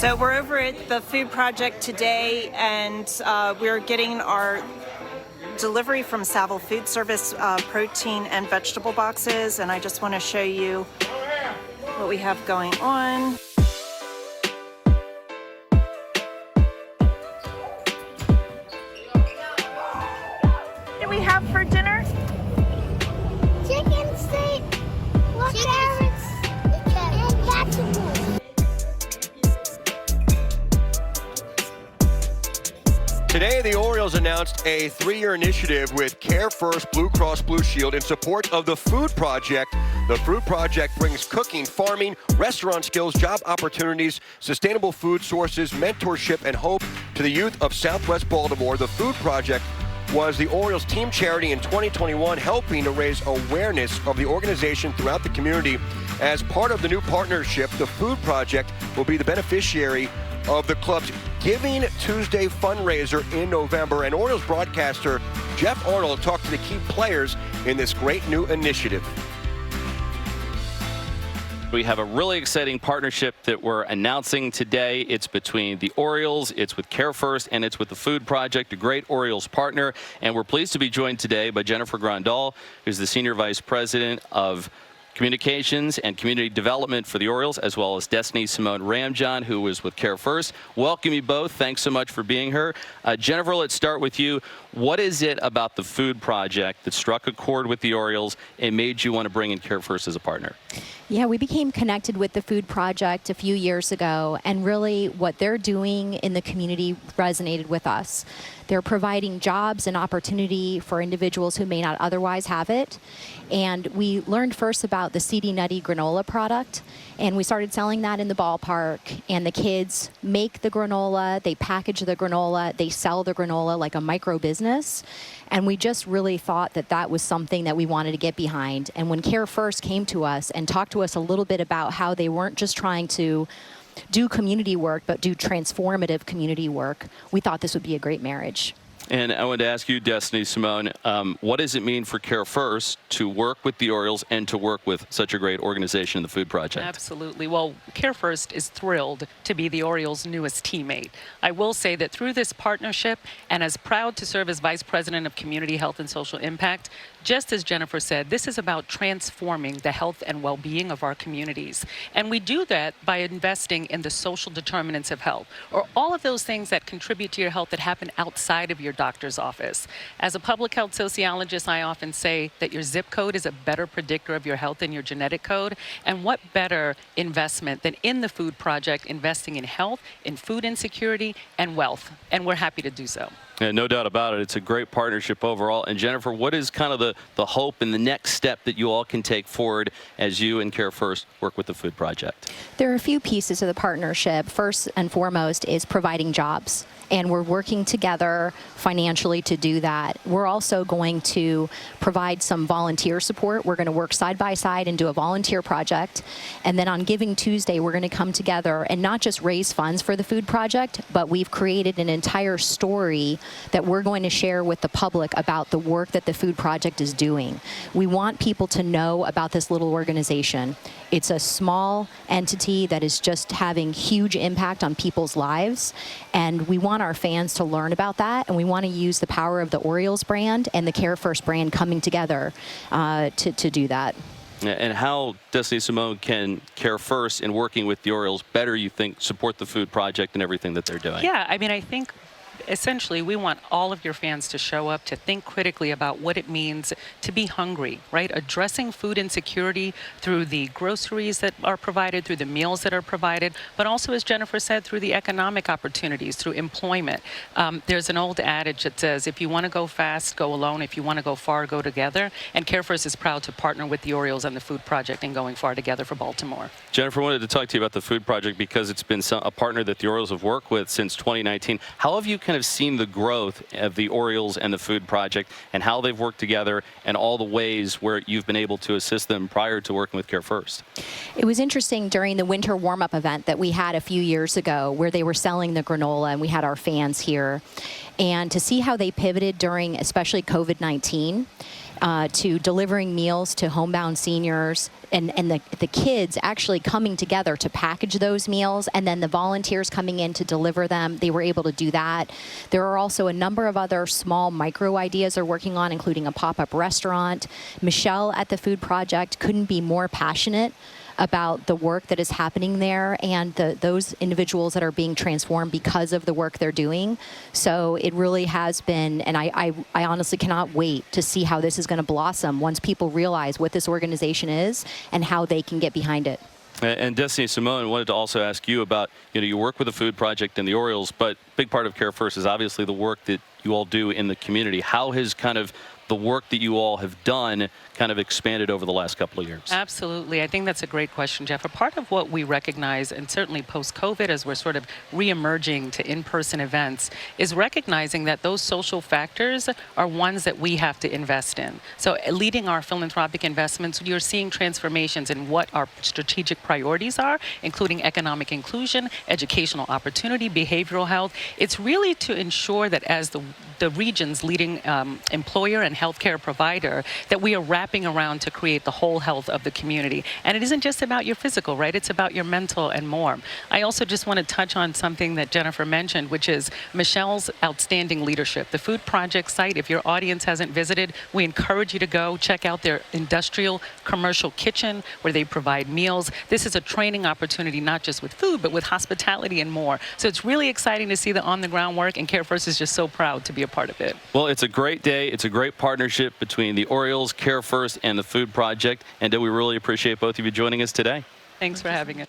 So we're over at the Food Project today, and we're getting our delivery from Saville Food Service protein and vegetable boxes, and I just want to show you what we have going on. What do we have for dinner? Chicken steak, carrots, and vegetables. Today, the Orioles announced a 3-year initiative with CareFirst Blue Cross Blue Shield in support of the Food Project. The Food Project brings cooking, farming, restaurant skills, job opportunities, sustainable food sources, mentorship, and hope to the youth of Southwest Baltimore. The Food Project was the Orioles team charity in 2021, helping to raise awareness of the organization throughout the community. As part of the new partnership, the Food Project will be the beneficiary of the club's Giving Tuesday fundraiser in November. And Orioles broadcaster Jeff Arnold talked to the key players in this great new initiative. We have a really exciting partnership that we're announcing today. It's between the Orioles, it's with CareFirst, and it's with the Food Project, a great Orioles partner. And we're pleased to be joined today by Jennifer Grandal, who's the Senior Vice President of Communications and Community Development for the Orioles, as well as Destiny Simone Ramjohn, who is with CareFirst. Welcome you both. Thanks so much for being here. Jennifer, let's start with you. What is it about the Food Project that struck a chord with the Orioles and made you want to bring in CareFirst as a partner? Yeah, we became connected with the Food Project a few years ago, and really what they're doing in the community resonated with us. They're providing jobs and opportunity for individuals who may not otherwise have it. And we learned first about the Seedy Nutty granola product, and we started selling that in the ballpark. And the kids make the granola, they package the granola, they sell the granola like a micro business. And we just really thought that that was something that we wanted to get behind. And when CareFirst came to us and talked to us a little bit about how they weren't just trying to do community work, but do transformative community work, we thought this would be a great marriage. And I wanted to ask you, Destiny Simone, what does it mean for CareFirst to work with the Orioles and to work with such a great organization, the Food Project? Absolutely. Well, CareFirst is thrilled to be the Orioles' newest teammate. I will say that through this partnership, and as proud to serve as Vice President of Community Health and Social Impact, just as Jennifer said, this is about transforming the health and well-being of our communities. And we do that by investing in the social determinants of health, or all of those things that contribute to your health that happen outside of your doctor's office. As a public health sociologist, I often say that your zip code is a better predictor of your health than your genetic code. And what better investment than in the Food Project, investing in health, in food insecurity, and wealth. And we're happy to do so. Yeah, no doubt about it. It's a great partnership overall. And Jennifer, what is kind of the hope and the next step that you all can take forward as you and CareFirst work with the Food Project? There are a few pieces of the partnership. First and foremost is providing jobs. And we're working together financially to do that. We're also going to provide some volunteer support. We're going to work side by side and do a volunteer project. And then on Giving Tuesday, we're going to come together and not just raise funds for the Food Project, but we've created an entire story that we're going to share with the public about the work that the Food Project is doing. We want people to know about this little organization. It's a small entity that is just having huge impact on people's lives, and we want our fans to learn about that, and we want to use the power of the Orioles brand and the CareFirst brand coming together to do that. And how, Destiny Simone, can CareFirst, in working with the Orioles, better, you think, support the Food Project and everything that they're doing? Yeah, I mean, I think essentially, we want all of your fans to show up, to think critically about what it means to be hungry, right? Addressing food insecurity through the groceries that are provided, through the meals that are provided, but also, as Jennifer said, through the economic opportunities, through employment. There's an old adage that says, if you want to go fast, go alone. If you want to go far, go together. And CareFirst is proud to partner with the Orioles and the Food Project in going far together for Baltimore. Jennifer, I wanted to talk to you about the Food Project because it's been a partner that the Orioles have worked with since 2019. How have you kind of seen the growth of the Orioles and the Food Project and how they've worked together and all the ways where you've been able to assist them prior to working with CareFirst? It was interesting during the winter warm-up event that we had a few years ago where they were selling the granola and we had our fans here, and to see how they pivoted during especially COVID-19. to delivering meals to homebound seniors, and the kids actually coming together to package those meals, and then the volunteers coming in to deliver them. They were able to do that. There are also a number of other small micro ideas they're working on, including a pop-up restaurant. Michelle at the Food Project couldn't be more passionate about the work that is happening there and those individuals that are being transformed because of the work they're doing. So it really has been, and I honestly cannot wait to see how this is going to blossom once people realize what this organization is and how they can get behind it. And Destiny Simone, wanted to also ask you about, you work with the Food Project and the Orioles, but big part of CareFirst is obviously the work that you all do in the community. How has kind of the work that you all have done kind of expanded over the last couple of years? Absolutely. I think that's a great question, Jeff. A part of what we recognize, and certainly post-COVID as we're sort of re-emerging to in-person events, is recognizing that those social factors are ones that we have to invest in. So leading our philanthropic investments, you're seeing transformations in what our strategic priorities are, including economic inclusion, educational opportunity, behavioral health. It's really to ensure that as the region's leading employer and healthcare provider, that we are wrapping around to create the whole health of the community. And it isn't just about your physical, right? It's about your mental and more. I also just want to touch on something that Jennifer mentioned, which is Michelle's outstanding leadership. The Food Project site, if your audience hasn't visited, we encourage you to go check out their industrial commercial kitchen where they provide meals. This is a training opportunity, not just with food, but with hospitality and more. So it's really exciting to see the on-the-ground work, and CareFirst is just so proud to be a part of it. Well, it's a great day. It's a great partnership between the Orioles, CareFirst, and the Food Project. And we really appreciate both of you joining us today. Thanks for having us.